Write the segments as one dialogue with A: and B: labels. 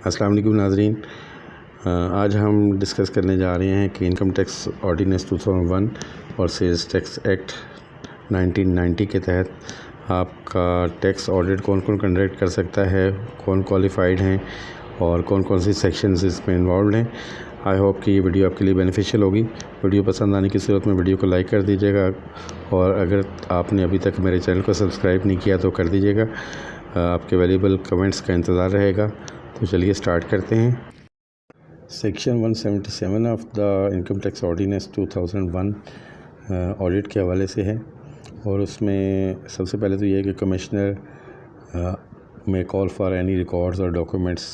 A: السلام علیکم ناظرین، آج ہم ڈسکس کرنے جا رہے ہیں کہ انکم ٹیکس آرڈیننس 2001 اور سیلز ٹیکس ایکٹ 1990 کے تحت آپ کا ٹیکس آڈٹ کون کون کنڈکٹ کر سکتا ہے، کون کوالیفائڈ ہیں اور کون کون سی سیکشنز اس میں انوالوڈ ہیں۔ آئی ہوپ کہ یہ ویڈیو آپ کے لیے بینیفیشیل ہوگی۔ ویڈیو پسند آنے کی صورت میں ویڈیو کو لائک کر دیجیے گا، اور اگر آپ نے ابھی تک میرے چینل کو سبسکرائب نہیں کیا تو کر دیجیے گا۔ آپ کے ویلیبل کمنٹس کا انتظار رہے گا۔ تو چلیے سٹارٹ کرتے ہیں۔ Section 177 of the income tax ordinance 2001 audit کے حوالے سے ہے، اور اس میں سب سے پہلے تو یہ ہے کہ کمشنر میں کال فار اینی ریکارڈز اور documents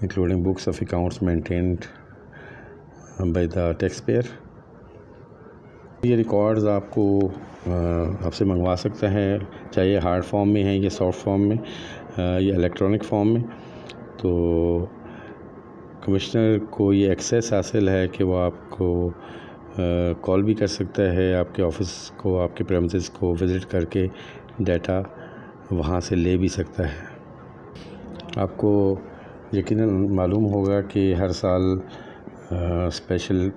A: including books of accounts maintained by the taxpayer. یہ ریکارڈز آپ سے منگوا سکتا ہے، چاہے یہ ہارڈ فارم میں ہے یا سافٹ فارم میں یا الیکٹرانک فارم میں۔ تو کمشنر کو یہ ایکسیس حاصل ہے کہ وہ آپ کو کال بھی کر سکتا ہے، آپ کے آفس کو، آپ کے پریمسز کو وزٹ کر کے ڈیٹا وہاں سے لے بھی سکتا ہے۔ آپ کو یقیناً معلوم ہوگا کہ ہر سال اسپیشل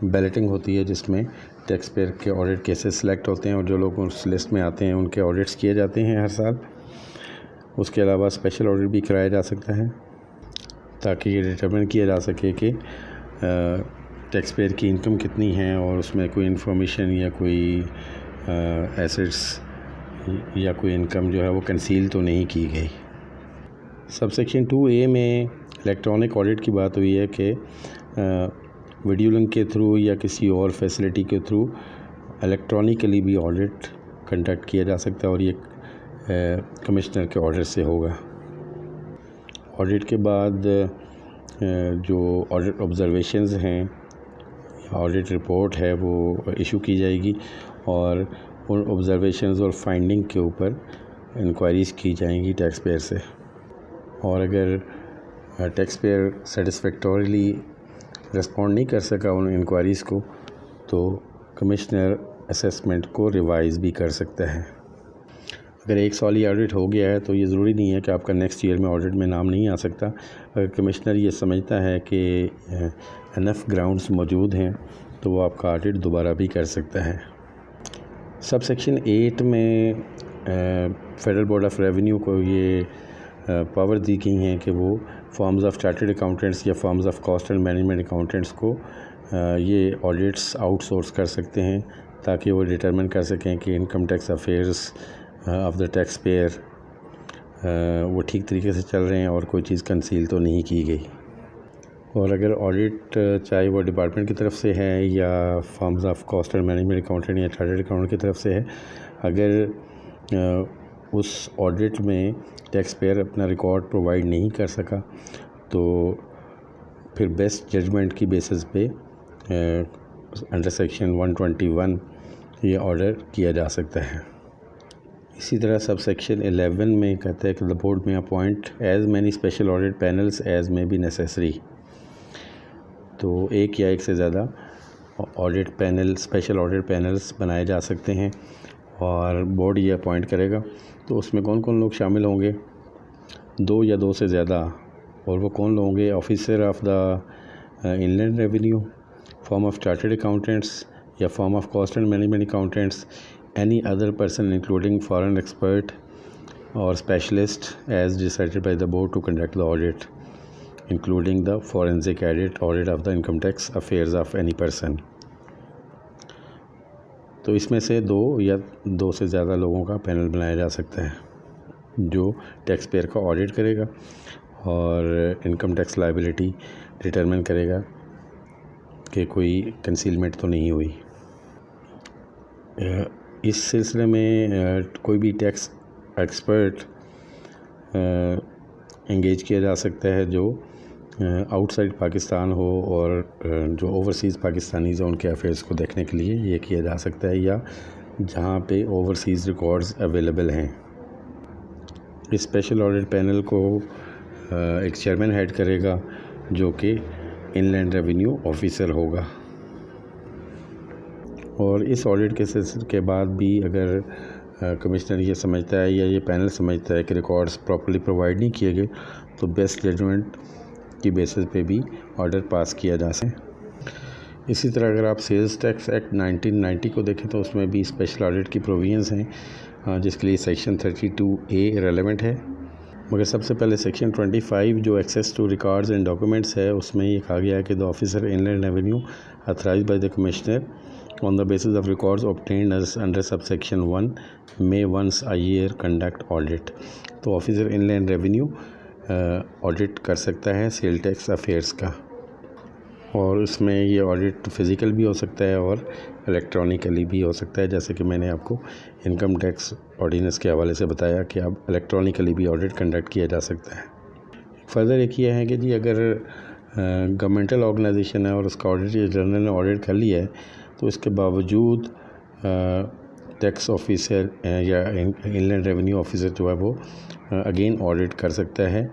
A: بیلٹنگ ہوتی ہے، جس میں ٹیکس پیئر کے آڈٹ کیسز سلیکٹ ہوتے ہیں، اور جو لوگ اس لسٹ میں آتے ہیں ان کے آڈٹس کیے جاتے ہیں ہر سال۔ اس کے علاوہ اسپیشل آڈٹ بھی کرایا جا سکتا ہے، تاکہ یہ ڈٹرمن کیا جا سکے کہ ٹیکس پیئر کی انکم کتنی ہے، اور اس میں کوئی انفارمیشن یا کوئی ایسٹس یا کوئی انکم جو ہے وہ کنسیل تو نہیں کی گئی۔ سب سیکشن 2A میں الیکٹرانک آڈٹ کی بات ہوئی ہے کہ ویڈیو لنک کے تھرو یا کسی اور فیسلٹی کے تھرو الیکٹرانکلی بھی آڈٹ کنڈکٹ کیا جا سکتا ہے، اور یہ کمشنر کے آرڈر سے ہوگا۔ آڈٹ کے بعد جو آڈٹ آبزرویشنز ہیں، آڈٹ رپورٹ ہے، وہ ایشو کی جائے گی، اور ان آبزرویشنز اور فائنڈنگ کے اوپر انکوائریز کی جائیں گی ٹیکس پیئر سے۔ اور اگر ٹیکس پیئر سیٹسفیکٹوریلی رسپونڈ نہیں کر سکا ان انکوائریز کو، تو کمشنر اسیسمنٹ کو ریوائز بھی کر سکتا ہے۔ اگر ایک سالی آڈٹ ہو گیا ہے تو یہ ضروری نہیں ہے کہ آپ کا نیکسٹ ایئر میں آڈٹ میں نام نہیں آ سکتا۔ اگر کمشنر یہ سمجھتا ہے کہ انف گراؤنڈز موجود ہیں تو وہ آپ کا آڈٹ دوبارہ بھی کر سکتا ہے۔ سب سیکشن 8 میں فیڈرل بورڈ آف ریونیو کو یہ پاور دی گئی ہیں کہ وہ فارمز آف چارٹرڈ اکاؤنٹنٹس یا firms of cost and management accountants کو یہ آڈٹس آؤٹ سورس کر سکتے ہیں، تاکہ وہ ڈٹرمن کر سکیں کہ income tax affairs of the taxpayer وہ ٹھیک طریقے سے چل رہے ہیں اور کوئی چیز کنسیل تو نہیں کی گئی۔ اور اگر آڈٹ چاہے وہ ڈپارٹمنٹ کی طرف سے ہے یا firms of cost and management accountant یا چارٹرڈ اکاؤنٹنٹ کی طرف سے ہے، اگر اس آڈٹ میں ٹیکس پیئر اپنا ریکارڈ پرووائڈ نہیں کر سکا، تو پھر بیسٹ ججمنٹ کی بیسس پہ انڈر سیکشن 121 یہ آرڈر کیا جا سکتا ہے۔ اسی طرح سب سیکشن 11 میں کہتا ہے کہ the board may appoint as many special audit panels as may be necessary۔ تو ایک یا ایک سے زیادہ audit panel, special audit panels بنائے جا سکتے ہیں، اور بورڈ یہ اپوائنٹ کرے گا۔ تو اس میں کون کون لوگ شامل ہوں گے؟ 2 یا 2 سے زیادہ، اور وہ کون لوگ ہوں گے؟ Officer of the inland revenue, firm of chartered accountants یا firm of cost and management accountants, any other person including foreign expert or specialist as decided by the board to conduct the audit, including the forensic audit of the income tax affairs of any person۔ تو اس میں سے 2 یا 2 سے زیادہ لوگوں کا panel بنایا جا سکتا ہے جو ٹیکس پیئر کا آڈٹ کرے گا اور انکم ٹیکس لائبلٹی ڈٹرمن کرے گا کہ کوئی کنسیلمنٹ تو نہیں ہوئی۔ اس سلسلے میں کوئی بھی ٹیکس ایکسپرٹ انگیج کیا جا سکتا ہے جو آؤٹ سائڈ پاکستان ہو، اور جو اوورسیز پاکستانیز ہیں ان کے افیئرس کو دیکھنے کے لیے یہ کیا جا سکتا ہے، یا جہاں پہ اوورسیز ریکارڈز اویلیبل ہیں۔ اس اسپیشل آڈٹ پینل کو ایک چیئرمین ہیڈ کرے گا، جو کہ ان لینڈ ریونیو آفیسر ہوگا۔ اور اس آڈٹ کے سلسلے کے بعد بھی اگر کمشنر یہ سمجھتا ہے یا یہ پینل سمجھتا ہے کہ ریکارڈز پراپرلی پرووائڈ نہیں کیے گئے تو بیسٹ ججمنٹ کی بیسس پہ بھی آرڈر پاس کیا جا سکے۔ اسی طرح اگر آپ سیلز ٹیکس ایکٹ 1990 کو دیکھیں تو اس میں بھی اسپیشل آڈٹ کی پروویژنز ہیں جس کے لیے سیکشن 32A ریلیونٹ ہے، مگر سب سے پہلے سیکشن 25 جو access to records and documents ہے اس میں یہ کہا گیا ہے کہ the officer inland revenue authorized by the commissioner on the basis of records obtained as under subsection 1 may once a year conduct audit۔ تو officer inland revenue audit کر سکتا ہے سیل ٹیکس افیئرس کا، اور اس میں یہ audit physical بھی ہو سکتا ہے اور الیکٹرانیکلی بھی ہو سکتا ہے، جیسے کہ میں نے آپ کو انکم ٹیکس آرڈیننس کے حوالے سے بتایا کہ اب الیکٹرانیکلی بھی آڈٹ کنڈکٹ کیا جا سکتا ہے۔ فردر ایک یہ ہے کہ جی اگر گورنمنٹل آرگنائزیشن ہے اور اس کا آڈیٹر جنرل نے آڈٹ کر لیا ہے تو اس کے باوجود ٹیکس آفیسر یا ان لینڈ ریونیو آفیسر جو ہے وہ اگین آڈٹ کر سکتا ہے،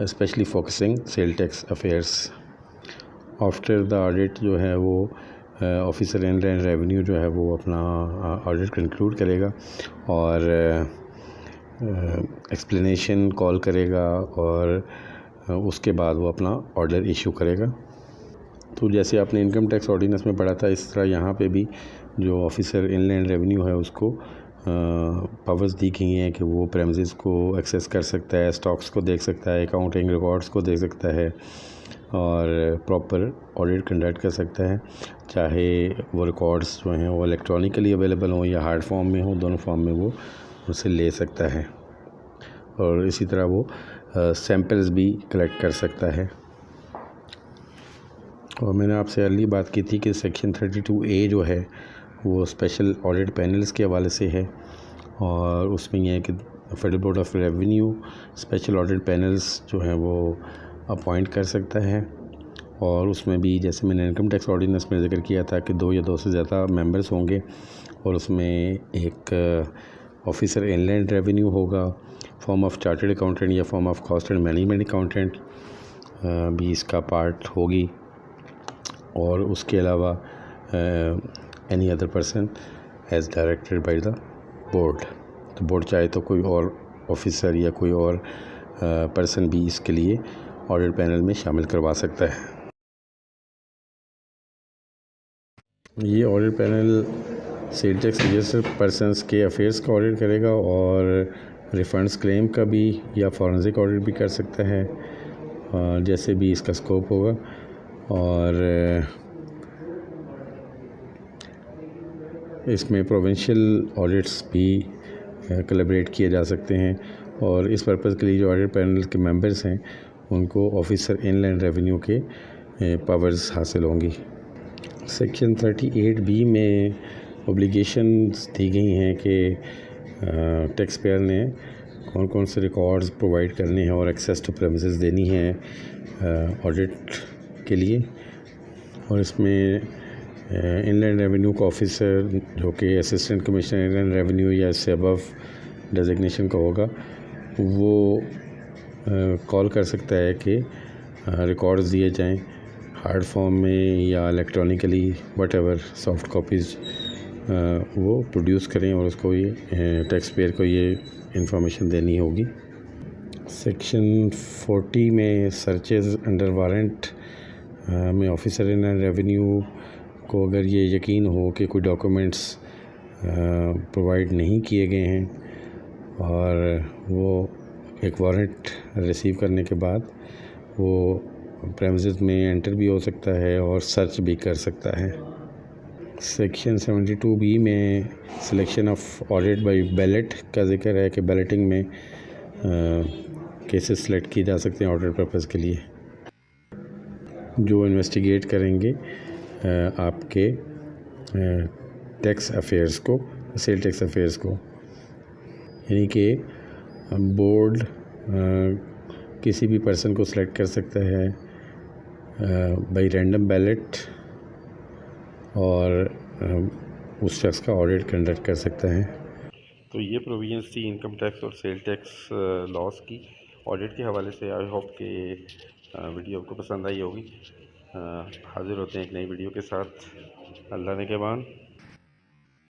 A: especially focusing sale tax affairs. After the audit جو ہے وہ آفیسر ان لینڈ ریونیو جو ہے وہ اپنا آڈٹ کنکلوڈ کرے گا اور ایکسپلینیشن کال کرے گا اور اس کے بعد وہ اپنا آرڈر ایشو کرے گا۔ تو جیسے آپ نے انکم ٹیکس آرڈیننس میں پڑھا تھا اس طرح یہاں پہ بھی جو آفیسر ان لینڈ ریونیو ہے اس کو پاورز دی گئی ہیں کہ وہ پریمزز کو ایکسیس کر سکتا ہے، اسٹاکس کو دیکھ سکتا ہے، اکاؤنٹنگ ریکارڈز کو دیکھ سکتا ہے اور پراپر آڈٹ کنڈکٹ کر سکتا ہے، چاہے وہ ریکارڈز جو ہیں وہ الیکٹرانیکلی اویلیبل ہوں یا ہارڈ فارم میں ہوں، دونوں فارم میں وہ اسے لے سکتا ہے، اور اسی طرح وہ سیمپلز بھی کلیکٹ کر سکتا ہے۔ اور میں نے آپ سے ارلی بات کی تھی کہ سیکشن 32A جو ہے وہ اسپیشل آڈٹ پینلز کے حوالے سے ہے، اور اس میں یہ ہے کہ federal board of revenue special audit panels جو ہیں وہ اپوائنٹ کر سکتا ہے، اور اس میں بھی جیسے میں نے انکم ٹیکس آرڈیننس میں ذکر کیا تھا کہ 2 یا 2 سے زیادہ ممبرز ہوں گے، اور اس میں ایک آفیسر ان لینڈ ریونیو ہوگا، فارم آف چارٹرڈ اکاؤنٹنٹ یا firm of cost and management accountant بھی اس کا پارٹ ہوگی، اور اس کے علاوہ any other person as directed by the board. تو بورڈ چاہے تو کوئی اور آفیسر یا کوئی اور پرسن بھی اس کے لیے آڈٹ پینل میں شامل کروا سکتا ہے۔ یہ audit panel sale tax registered persons کے افیئرس کا آڈٹ کرے گا اور ریفنڈس کلیم کا بھی یا فورنزک آڈٹ بھی کر سکتا ہے، جیسے بھی اس کا اسکوپ ہوگا، اور اس میں پروونشل آڈٹس بھی کولیبریٹ کیے جا سکتے ہیں، اور اس پرپز کے لیے جو آڈٹ پینل کے ممبرس ہیں ان کو آفیسر ان لینڈ ریونیو کے پاورز حاصل ہوں گی۔ سیکشن 38B میں اوبلیگیشنز دی گئی ہیں کہ ٹیکس پیئر نے کون کون سے ریکارڈز پرووائڈ کرنے ہیں اور ایکسیس ٹو پریمسز دینی ہیں آڈٹ کے لیے، اور اس میں ان لینڈ ریونیو کا آفیسر جو کہ اسسٹنٹ کمشنر ان لینڈ ریونیو یا اس سے ابو ڈیزگنیشن کا ہوگا وہ کال کر سکتا ہے کہ ریکارڈز دیے جائیں ہارڈ فارم میں یا الیکٹرانیکلی وٹ ایور سافٹ کاپیز وہ پروڈیوس کریں، اور اس کو یہ ٹیکس پیئر کو یہ انفارمیشن دینی ہوگی۔ سیکشن 40 میں سرچز انڈر وارنٹ میں آفیسر ان ریونیو کو اگر یہ یقین ہو کہ کوئی ڈاکومنٹس پرووائڈ نہیں کیے گئے ہیں، اور وہ ایک وارنٹ ریسیو کرنے کے بعد وہ پریمسز میں انٹر بھی ہو سکتا ہے اور سرچ بھی کر سکتا ہے۔ سیکشن 72B میں selection of audit by belt کا ذکر ہے کہ بیلٹنگ میں کیسز سلیکٹ کیے جا سکتے ہیں آڈٹ پرپز کے لیے جو انویسٹیگیٹ کریں گے آپ کے ٹیکس افیئرس کو، سیل ٹیکس افیئرس کو، یعنی کہ بورڈ کسی بھی پرسن کو سلیکٹ کر سکتا ہے بائی رینڈم بیلٹ اور اس شخص کا آڈٹ کنڈکٹ کر سکتا ہے۔ تو یہ پروویژنس تھی انکم ٹیکس اور سیل ٹیکس لاس کی آڈٹ کے حوالے سے۔ آئی ہوپ کہ ویڈیو آپ کو پسند آئی ہوگی۔ حاضر ہوتے ہیں ایک نئی ویڈیو کے ساتھ۔ اللہ نگہبان۔